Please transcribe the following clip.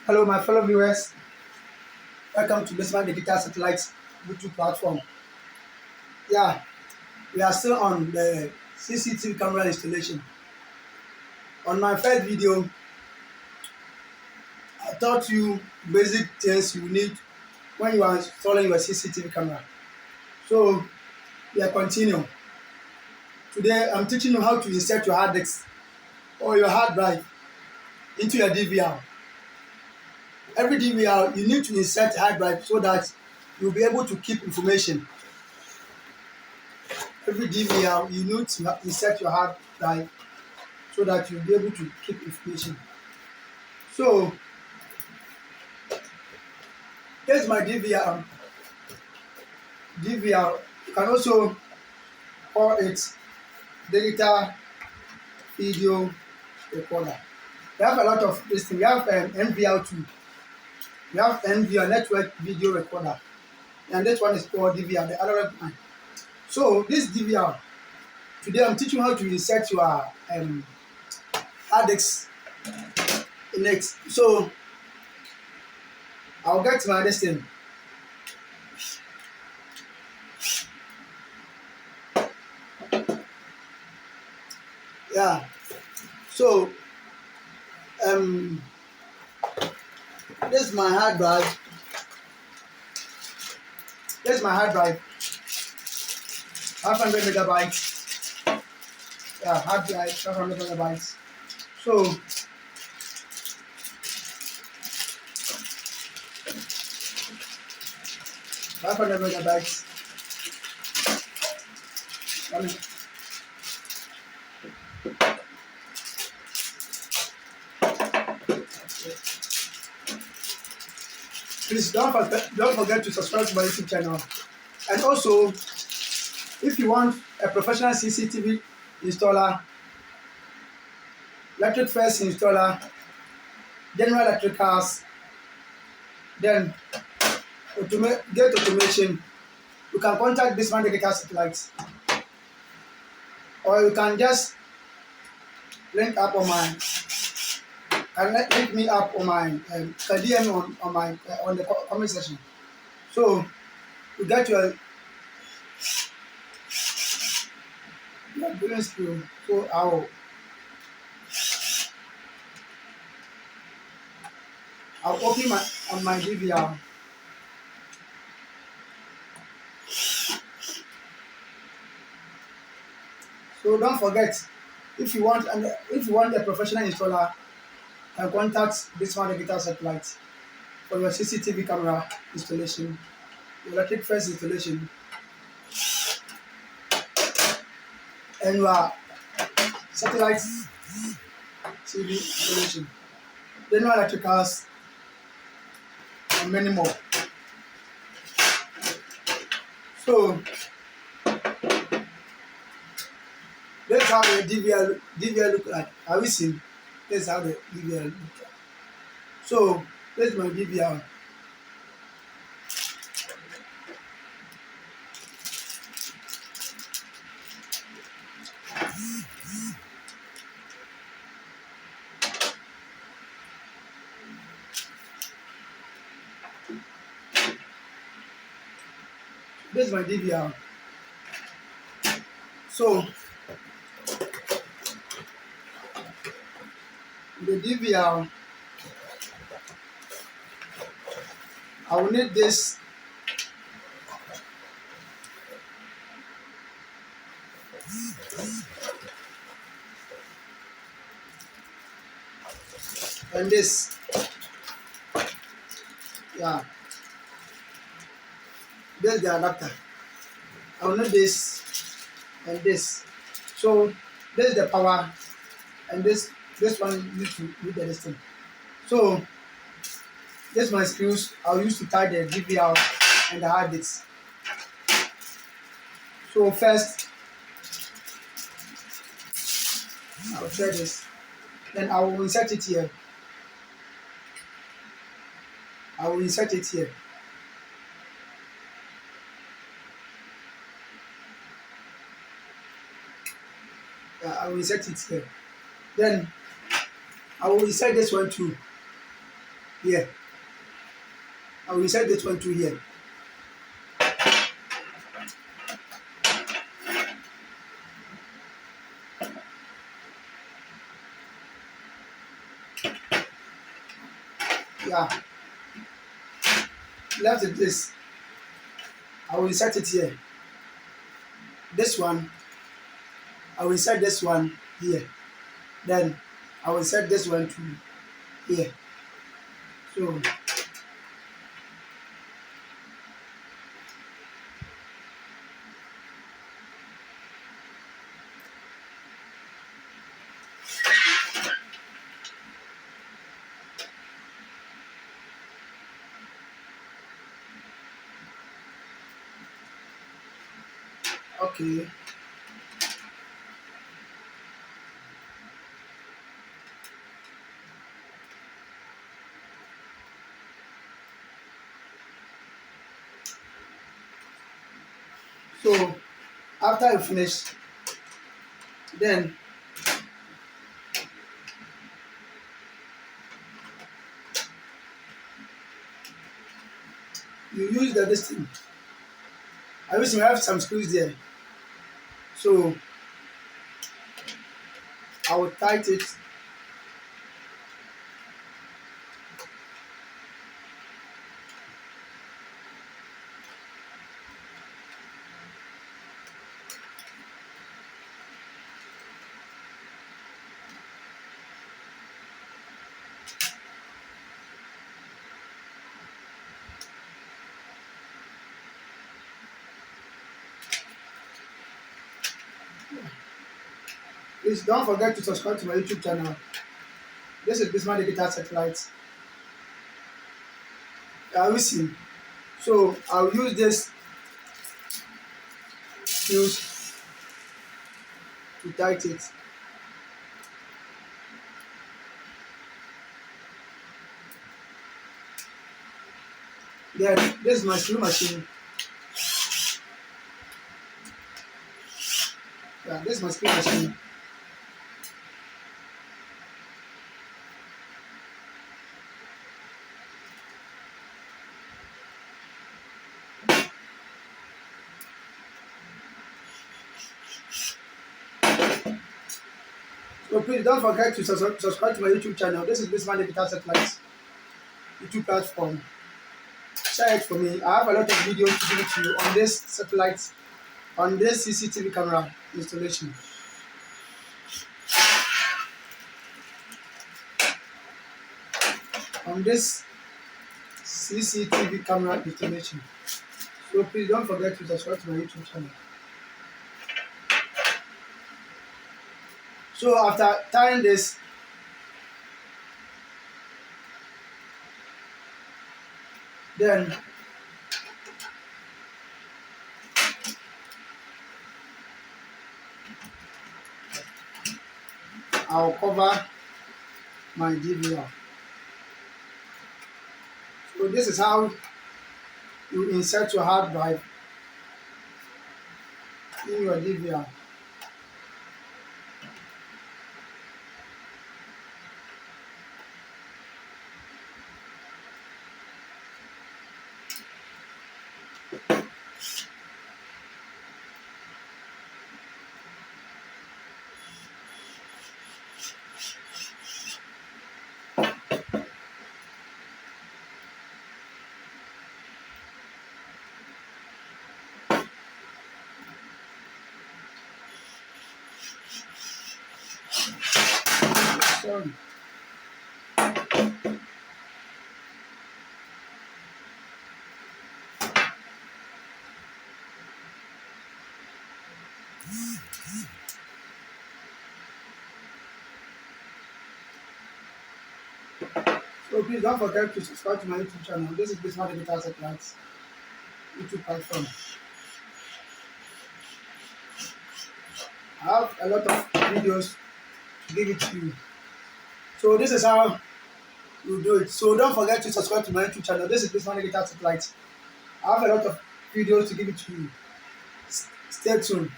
Hello, my fellow viewers. Welcome to Basement Digital Satellite YouTube platform. Yeah, we are still on the CCTV camera installation. On my first video, I taught you basic things you need when you are installing your CCTV camera. So, we are continuing. Today, I'm teaching you how to insert your hard disk or your hard drive into your DVR. Every DVR, you need to insert hard drive so that you'll be able to keep information. Every DVR, you need to insert your hard drive so that you'll be able to keep information. So, here's my DVR. DVR, you can also call it digital video recorder. We have a lot of this thing. We have NVR2. We have NVR, network video recorder. And this one is called DVR, the other one. So, this DVR, today I'm teaching you how to insert your hard disk in it. So, I'll get my this thing. Yeah. So, this is my hard drive. This is my hard drive. 500 megabytes. Yeah, hard drive, 500 megabytes. So, $500. Please don't forget to subscribe to my YouTube channel. And also, if you want a professional CCTV installer, electric fence installer, general electricals, then get automation, you can contact Basement Digital Satellite, or you can just link me up on my DM on the comment section. So you get your doing skill. So I'll open my DVR. So don't forget, if you want a professional installer, contact Basement Digital Satellite for your CCTV camera installation, electric fence installation, and your satellite TV installation, general electricals, and many more. So, this is how the DVR look like. Have you seen? This is how the DVR look like. So, this is my DVR. This is my DVR. So, the DVR, I will need this and this. Yeah, this is the adapter. I will need this and this. So this is the power, and this one needs to read the distance. So this is my screws I'll use to tie the DVR and the hard disk. So first I'll try this, then I will insert it here. I will insert it here. I will insert it here. Then I will insert this one too. here. I will insert this one to here. Yeah, left with this. I will insert it here. This one, I will insert this one here. Then I will insert this one to here. So okay. So after I finish, then you use this thing. I wish you have some screws there. So I will tight it. Please don't forget to subscribe to my YouTube channel. This is Bismarck Digital Satellite. Listen. So I'll use this fuse to tight it. Then this is my screw machine. Yeah, this is my screw machine. So please don't forget to subscribe to my YouTube channel. This is Bismarck Digital Satellite YouTube platform. Share it for me. I have a lot of videos to give to you on this satellite, on this CCTV camera installation. On this CCTV camera installation. So please don't forget to subscribe to my YouTube channel. So after tying this, then I'll cover my DVR. So this is how you insert your hard drive in your DVR. Sorry. So please don't forget to subscribe to my YouTube channel. This is Bismarck Digital Satellite YouTube platform. I have a lot of videos to give it to you. So this is how you do it. So don't forget to subscribe to my YouTube channel. This is Bismarck Digital Satellite. I have a lot of videos to give it to you. Stay tuned.